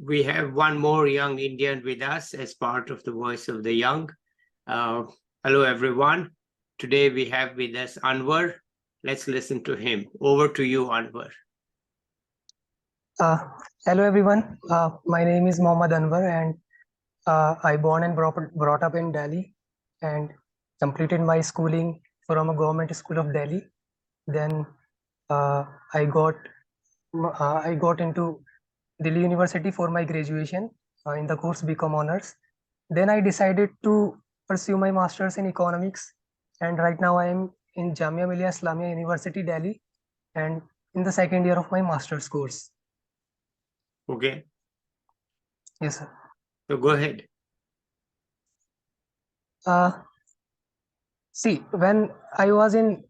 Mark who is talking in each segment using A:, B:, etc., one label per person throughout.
A: we have one more young Indian with us as part of the Voice of the Young. Hello, everyone. Today we have with us Anwar. Let's listen to him. Over to you, Anwar.
B: Hello everyone. My name is Mohammed Anwar, and I born and brought up in Delhi, and completed my schooling from a government school of Delhi. Then uh, I got I got into Delhi University for my graduation in the course BCom honors. Then I decided to pursue my masters in economics, and right now I am in Jamia Milia University, Delhi, and in the second year of my master's course.
A: Okay.
B: Yes, sir.
A: So go ahead.
B: See, when I was in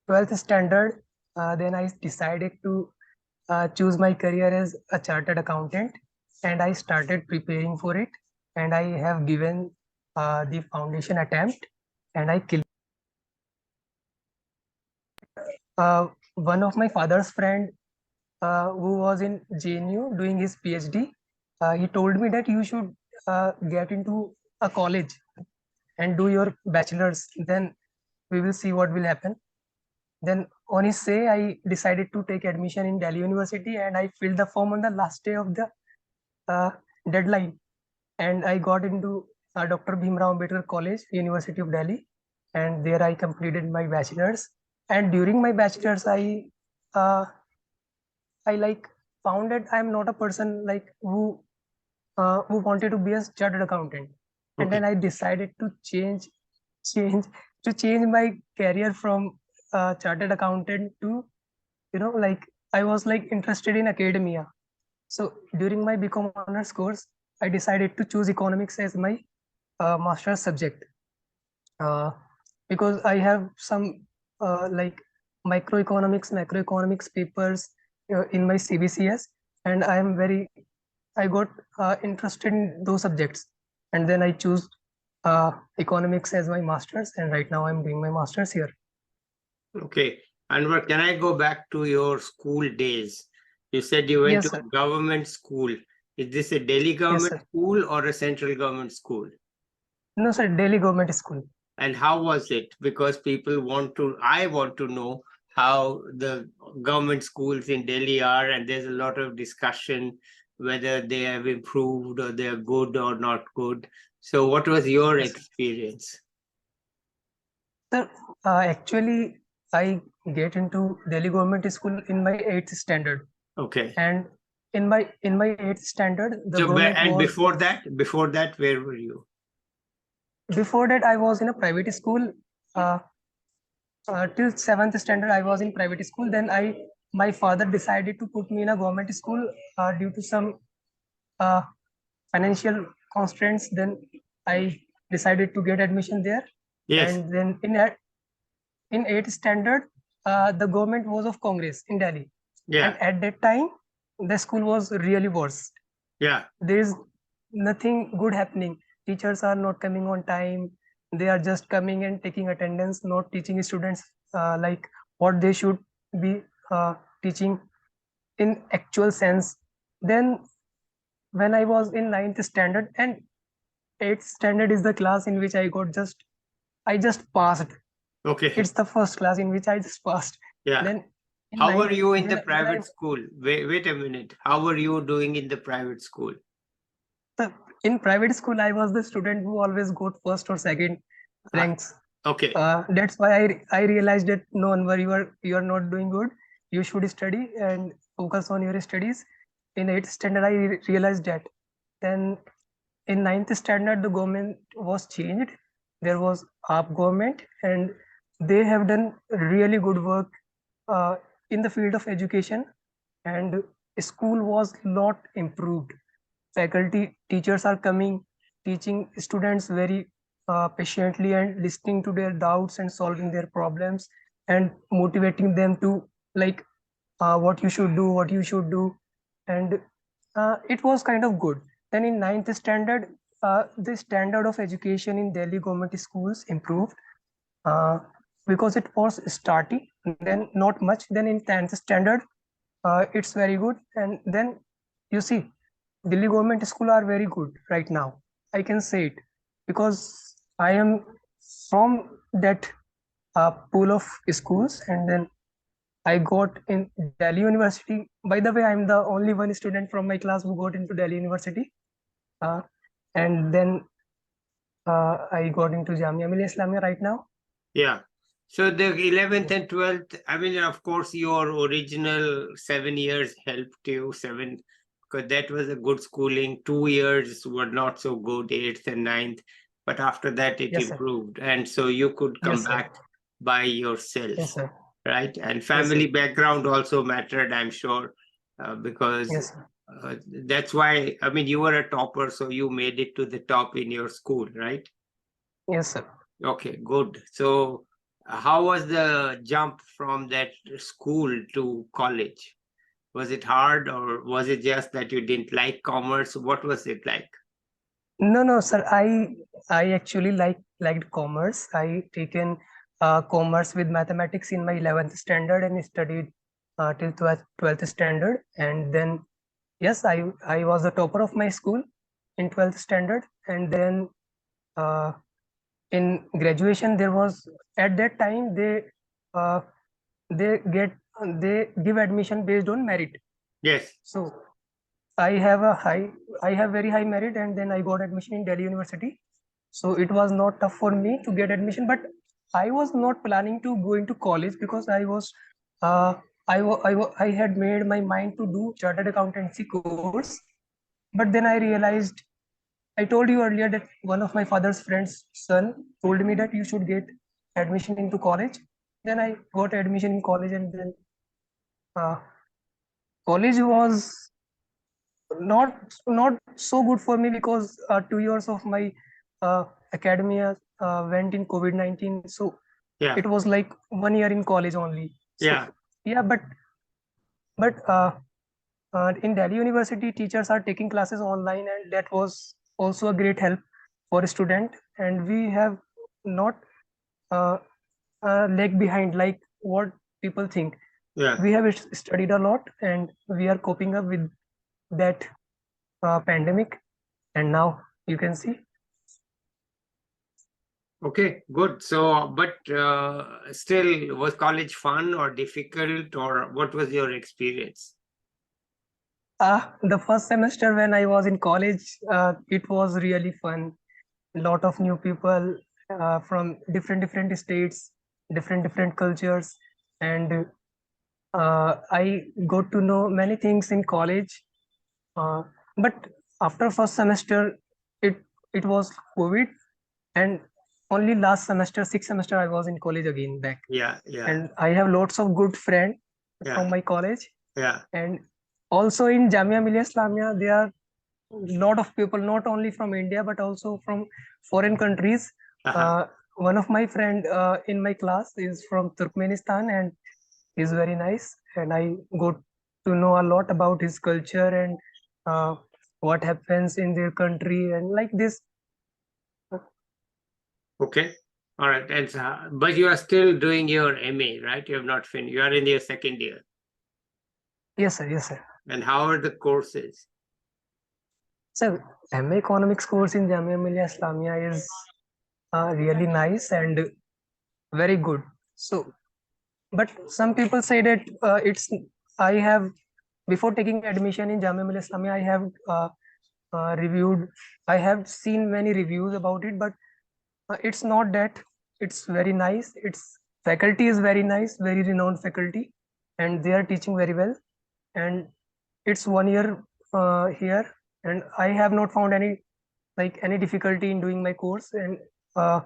B: 12th standard, then I decided to choose my career as a chartered accountant, and I started preparing for it. And I have given the foundation attempt, and I killed. One of my father's friend who was in JNU doing his PhD, he told me that you should get into a college and do your bachelor's. Then we will see what will happen. Then on his say, I decided to take admission in Delhi University, and I filled the form on the last day of the uh, deadline. And I got into Dr. Bhimrao Ambedkar College, University of Delhi, and there I completed my bachelor's. And during my bachelor's, uh, I like found that I'm not a person like who wanted to be a chartered accountant. And then I decided to change change my career from chartered accountant to, like I was like interested in academia. So during my BCom honors course, I decided to choose economics as my master's subject, uh, because I have some like macroeconomics papers in my CBCS, and I got interested in those subjects, and then I choose economics as my master's, and right now I'm doing my master's here.
A: Okay. Anwar, can I go back to your school days? You said you went
B: Yes,
A: to
B: sir.
A: a government school. Is this a Delhi government
B: Yes, sir.
A: school or a central government school?
B: No, sir, Delhi government school.
A: And how was it? Because I want to know how the government schools in Delhi are, and there's a lot of discussion whether they have improved or they're good or not good. So what was your
B: Yes,
A: experience?
B: sir. Actually, I get into Delhi government school in my 8th standard,
A: Okay.
B: and in my 8th standard, the
A: So,
B: government
A: and
B: was.
A: before that, where were you?
B: Before that, I was in a private school. Uh, till 7th standard, I was in private school. Then my father decided to put me in a government school due to some uh, financial constraints. Then I decided to get admission there.
A: Yes.
B: And then in 8th standard, the government was of Congress in Delhi.
A: Yeah.
B: And at that time, the school was really worse.
A: Yeah.
B: There is nothing good happening. Teachers are not coming on time. They are just coming and taking attendance, not teaching students like what they should be teaching in actual sense. Then when I was in 9th standard, and 8th standard is the class in which I just passed.
A: Okay.
B: It's the first class in which I just passed.
A: Yeah.
B: Then
A: how were you in the
B: when
A: private school? Wait a minute. How were you doing in the private school?
B: in private school, I was the student who always got first or second ranks.
A: Okay.
B: That's why I realized that no, Anwar, you are not doing good. You should study and focus on your studies. In 8th standard, I realized that. Then in 9th standard, the government was changed. There was AAP government, and they have done really good work in the field of education, and school was lot improved. Faculty, teachers are coming, teaching students very patiently and listening to their doubts and solving their problems and motivating them to like what you should do, and it was kind of good. Then in 9th standard, the standard of education in Delhi government schools improved because it was starting, then not much. Then in 10th standard, it's very good. And then you see, Delhi government school are very good right now. I can say it because I am from that pool of schools, and then I got in Delhi University. By the way, I'm the only one student from my class who got into Delhi University. Uh, and then I got into Jamia Milia Islamia right now.
A: Yeah. So the 11th and 12th, I mean, of course, your original 7 years helped you, because that was a good schooling. 2 years were not so good, 8th and 9th, but after that it
B: Yes, sir.
A: improved. And so you could come
B: Yes, sir.
A: back by yourself,
B: Yes, sir.
A: right? And
B: Yes,
A: family
B: sir.
A: background also mattered, I'm sure, because
B: Yes, sir.
A: that's why, I mean, you were a topper, so you made it to the top in your school, right?
B: Yes, sir.
A: Okay, good. So, how was the jump from that school to college? Was it hard, or was it just that you didn't like commerce? What was it like?
B: No, no, sir. I actually liked commerce. I taken commerce with mathematics in my 11th standard and studied till 12th standard. And then, yes, I was the topper of my school in 12th standard. And then uh, in graduation, there was at that time uh, they get they give admission based on merit.
A: Yes.
B: So I have very high merit, and then I got admission in Delhi University. So it was not tough for me to get admission, but I was not planning to go into college because uh, I had made my mind to do chartered accountancy course. But then I realized, I told you earlier that one of my father's friend's son told me that you should get admission into college. Then I got admission in college, and then uh, college was not so good for me because 2 years of my uh, academia went in COVID-19. So
A: Yeah.
B: it was like 1 year in college only. So
A: Yeah.
B: yeah, but in Delhi University, teachers are taking classes online, and that was also a great help for a student. And we have not uh, lag behind like what people think.
A: Yeah.
B: We have studied a lot, and we are coping up with that pandemic. And now you can see.
A: Okay, good. So, but still, was college fun or difficult, or what was your experience?
B: The first semester when I was in college, it was really fun. A lot of new people from different states, different cultures, and I got to know many things in college. But after first semester, it it was COVID, and only last semester, sixth semester, I was in college again back.
A: Yeah, yeah,
B: And I have lots of good friends
A: yeah,
B: from my college.
A: yeah.
B: And also in Jamia Milia Islamia, there are a lot of people, not only from India, but also from foreign countries.
A: Uh-huh.
B: One of my friend in my class is from Turkmenistan, and is very nice. And I got to know a lot about his culture and uh, what happens in their country and like this.
A: Okay. All right. And but you are still doing your MA, right? You have not finished. You are in your second year.
B: Yes, sir. Yes, sir.
A: And how are the courses?
B: So, MA Economics course in Jamia Milia Islamia is really nice and very good. So, but some people say that I have, before taking admission in Jamia Milia Islamia, I have reviewed, I have seen many reviews about it, but it's not that. It's very nice. Its faculty is very nice, very renowned faculty, and they are teaching very well. And it's 1 year here, and I have not found any difficulty in doing my course. And uh,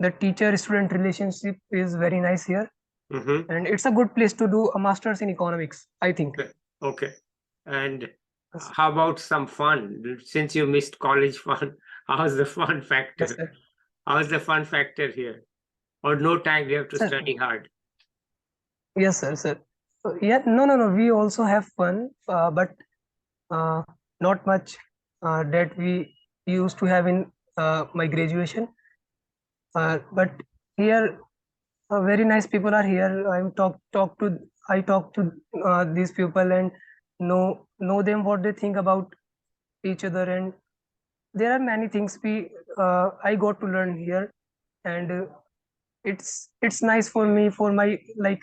B: the teacher-student relationship is very nice here,
A: Mm-hmm.
B: and it's a good place to do a master's in economics, I think.
A: Okay. Okay. And how about some fun? Since you missed college fun, how's the fun
B: Yes,
A: factor?
B: sir.
A: How's the fun factor here? Or no time, you have to
B: Sir,
A: study hard?
B: yes, sir, sir. Yeah, no. We also have fun, but uh, not much that we used to have in my graduation. But here, very nice people are here. I talk to these people and know them what they think about each other, and there are many things I got to learn here, and it's nice for me for my like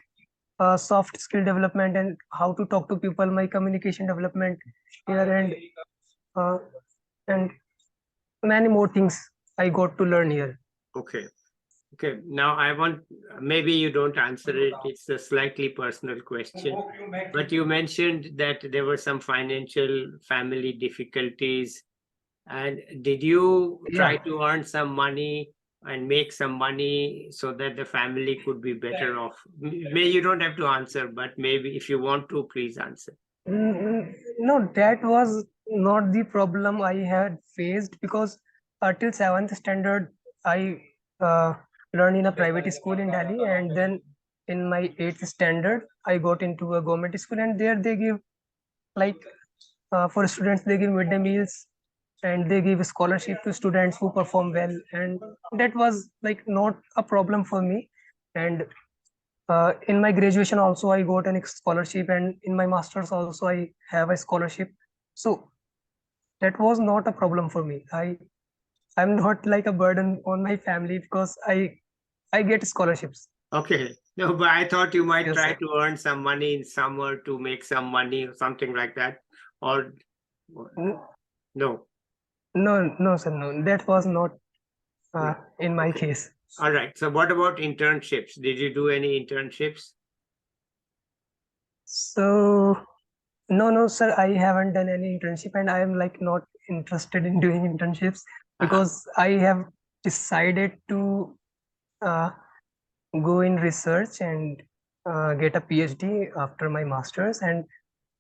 B: soft skill development and how to talk to people, my communication development here, uh, and many more things I got to learn here.
A: Okay. Okay. Now I want, maybe you don't answer it. It's a slightly personal question, but you mentioned that there were some financial family difficulties. And did you try
B: Yeah.
A: to earn some money and make some money so that the family could be better off? May you don't have to answer, but maybe if you want to, please answer.
B: No, that was not the problem I had faced because till seventh standard I uh, learned in a private school in Delhi, and then in my eighth standard I got into a government school, and there they give like for students they give midday meals, and they give scholarship to students who perform well, and that was like not a problem for me. And in my graduation also I got an scholarship, and in my masters also I have a scholarship, so that was not a problem for me. I'm not like a burden on my family because I get scholarships.
A: Okay. No, but I thought you might
B: Yes,
A: try
B: sir.
A: to earn some money in summer to make some money or something like that. Or
B: N-
A: no.
B: no, sir, no, that was not
A: No.
B: in my
A: Okay.
B: case.
A: All right. So what about internships? Did you do any internships?
B: So no, sir, I haven't done any internship, and I am like not interested in doing internships
A: Uh-huh.
B: because I have decided to uh, go in research and get a PhD after my master's. And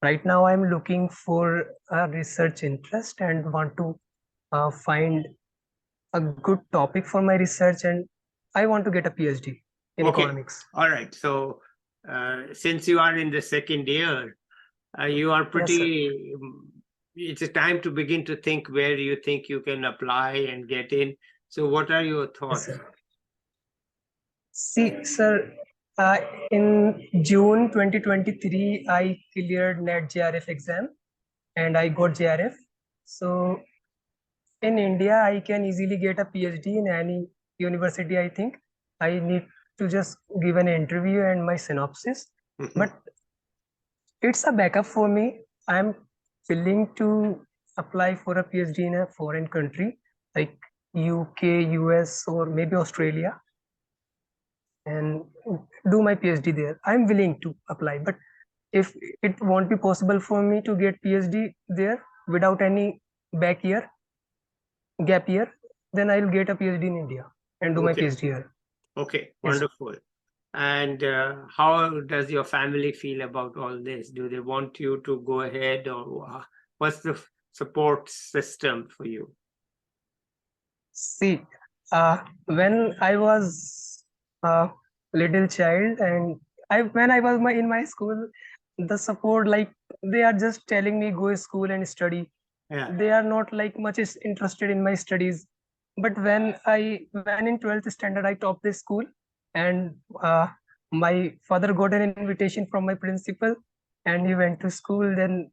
B: right now, I'm looking for a research interest and want to find a good topic for my research. And I want to get a PhD in
A: Okay.
B: economics.
A: All right. So since you are in the second year, you are
B: Yes, sir.
A: pretty, it's a time to begin to think where you think you can apply and get in. So what are your
B: Yes,
A: thoughts?
B: sir. See, sir, uh, in June 2023, I cleared NET JRF exam and I got JRF. So in India, I can easily get a PhD in any university, I think. I need to just give an interview and my synopsis.
A: Mhm.
B: But it's a backup for me. I'm willing to apply for a PhD in a foreign country like UK, US, or maybe Australia, and do my PhD there. I'm willing to apply, but if it won't be possible for me to get PhD there without any back year, gap year, then I'll get a PhD in India and do my
A: Okay.
B: PhD here.
A: Okay.
B: Yes, sir.
A: Wonderful. And how does your family feel about all this? Do they want you to go ahead, or what's the support system for you?
B: See, when I was a little child and when I was in my school, the support like they are just telling me go to school and study.
A: Yeah.
B: They are not like much interested in my studies. But when in 12th standard I topped the school, and my father got an invitation from my principal, and he went to school. Then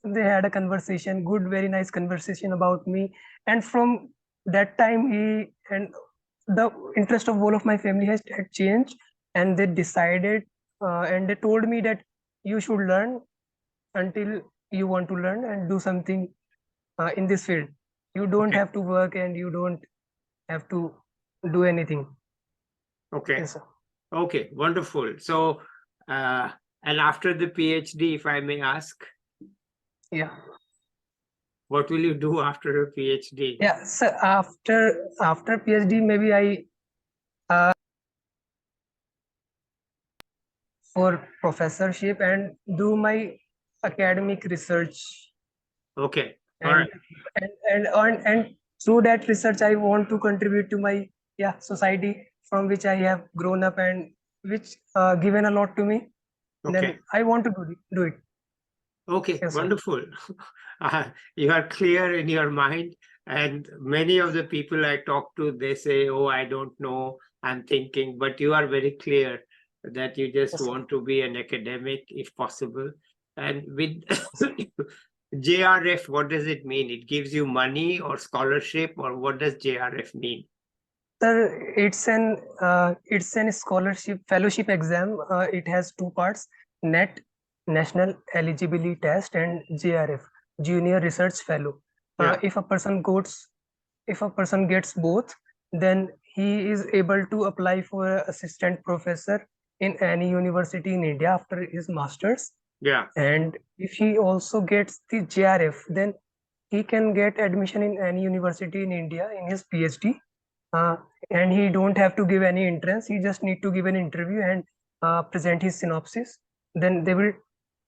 B: they had a conversation, good, very nice conversation about me, and from that time he and the interest of all of my family had changed, and they decided and they told me that you should learn until you want to learn and do something in this field. You don't
A: Okay.
B: have to work and you don't have to do anything.
A: Okay.
B: Yes, sir.
A: Okay. Wonderful. So, and after the PhD, if I may ask,
B: Yeah.
A: what will you do after a PhD?
B: Yeah. So after PhD, maybe I for professorship and do my academic research,
A: Okay. All
B: and
A: right.
B: and through that research I want to contribute to my society from which I have grown up and which given a lot to me.
A: Okay.
B: Then I want to do it.
A: Okay.
B: Yes, sir.
A: Wonderful. You are clear in your mind. And many of the people I talk to, they say, oh, I don't know, I'm thinking, but you are very clear that you just
B: Yes, sir.
A: want to be an academic if possible. And with JRF, what does it mean? It gives you money or scholarship, or what does JRF mean?
B: Sir, it's an scholarship fellowship exam. It has two parts: NET, National Eligibility Test, and JRF, Junior Research Fellow.
A: Yeah.
B: If a person gets both, then he is able to apply for a assistant professor in any university in India after his masters.
A: Yeah.
B: And if he also gets the JRF, then he can get admission in any university in India in his PhD. Uh, and he don't have to give any entrance. He just need to give an interview and present his synopsis. Then they will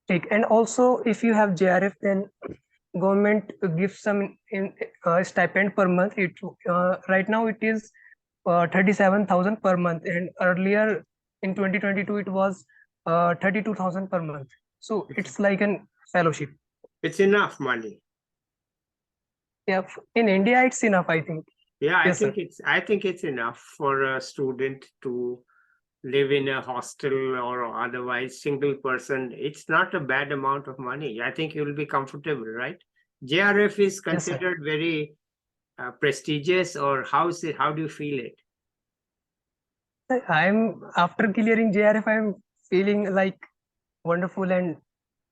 B: take. And also, if you have JRF, then government gives some stipend per month. Right now it is 37,000 per month, and earlier in 2022 it was 32,000 per month. So it's like an fellowship.
A: It's enough money.
B: Yeah, in India it's enough, I think.
A: Yeah,
B: Yes, sir.
A: I think it's enough for a student to live in a hostel or otherwise single person. It's not a bad amount of money. I think you'll be comfortable, right? JRF is
B: Yes, sir.
A: considered very prestigious, or how do you feel it?
B: I'm after clearing JRF, I'm feeling like wonderful, and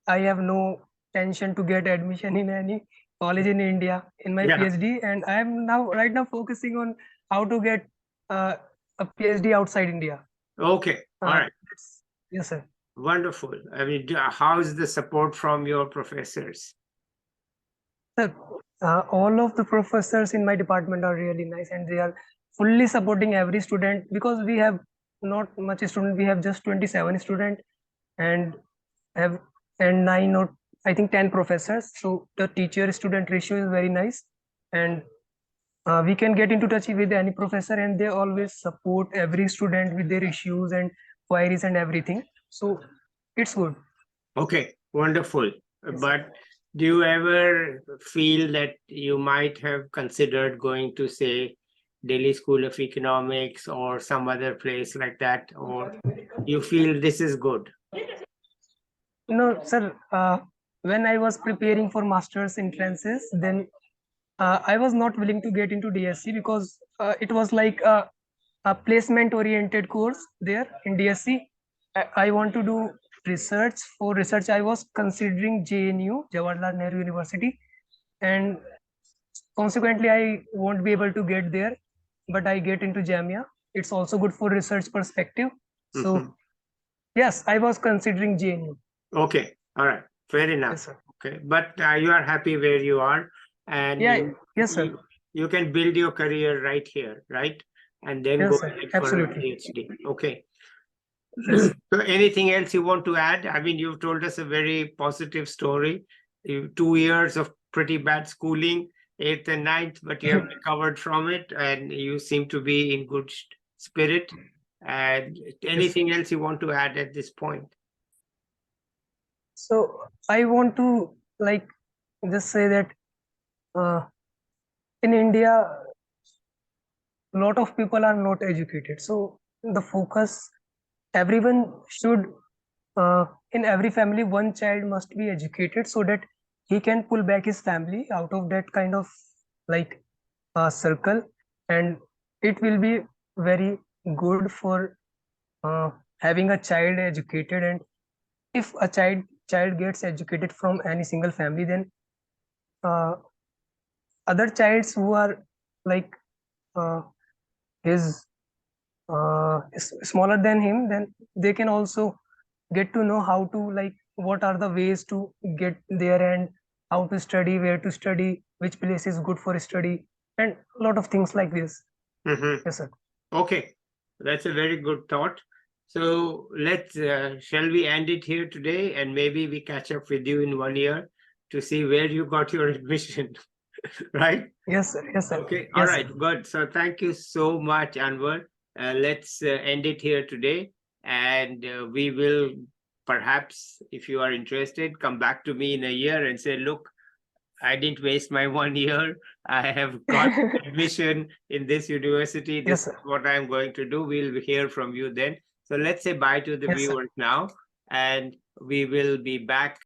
B: I have no tension to get admission in any college in India in my
A: Yeah.
B: PhD, and I'm right now focusing on how to get uh, a PhD outside India.
A: Okay. All right.
B: Yes, sir.
A: Wonderful. I mean, how's the support from your professors?
B: Sir, all of the professors in my department are really nice, and they are fully supporting every student, because we have not much student. We have just 27 student, and have and 9 or I think 10 professors. So the teacher student ratio is very nice, and we can get into touch with any professor, and they always support every student with their issues and queries and everything. So it's good.
A: Okay, wonderful.
B: Yes,
A: But do you ever feel that you might have considered going to, say, Delhi School of Economics or some other place like that, or you feel this is good?
B: No, sir. When I was preparing for masters entrances, then I was not willing to get into DSC, because it was like a placement oriented course there in DSC. I want to do research. For research, I was considering JNU, Jawaharlal Nehru University, and consequently, I won't be able to get there. But I get into Jamia. It's also good for research perspective. So yes, I was considering JNU.
A: Okay, all right, fair enough.
B: Yes, sir.
A: Okay, but you are happy where you are, and
B: Yeah, yes, sir.
A: you can build your career right here, right? And then
B: Yes,
A: go
B: sir.
A: ahead for a
B: Absolutely.
A: PhD. Okay.
B: Yes.
A: So anything else you want to add? I mean, you've told us a very positive story. 2 years of pretty bad schooling, 8th and 9th, but you have recovered from it, and you seem to be in good spirit. And anything else you want to add at this point?
B: So I want to just say that in India, a lot of people are not educated. So the focus, everyone should, in every family, one child must be educated, so that he can pull back his family out of that kind of like circle, and it will be very good for having a child educated. And if a child gets educated from any single family, then uh, other childs who are like uh, his smaller than him, then they can also get to know how to, like, what are the ways to get there, and how to study, where to study, which place is good for study, and a lot of things like this. Yes, sir.
A: Okay, that's a very good thought. So let's shall we end it here today, and maybe we catch up with you in 1 year to see where you got your admission. Right?
B: Yes, sir. Yes, sir.
A: Okay,
B: Yes,
A: all
B: sir.
A: right, good. So thank you so much, Anwar. Let's end it here today, and we will perhaps, if you are interested, come back to me in a year and say, look, I didn't waste my 1 year. I have got admission in this university.
B: Yes,
A: This
B: sir.
A: is what I'm going to do. We'll hear from you then. So let's say bye to the
B: Yes, sir.
A: viewers now, and we will be back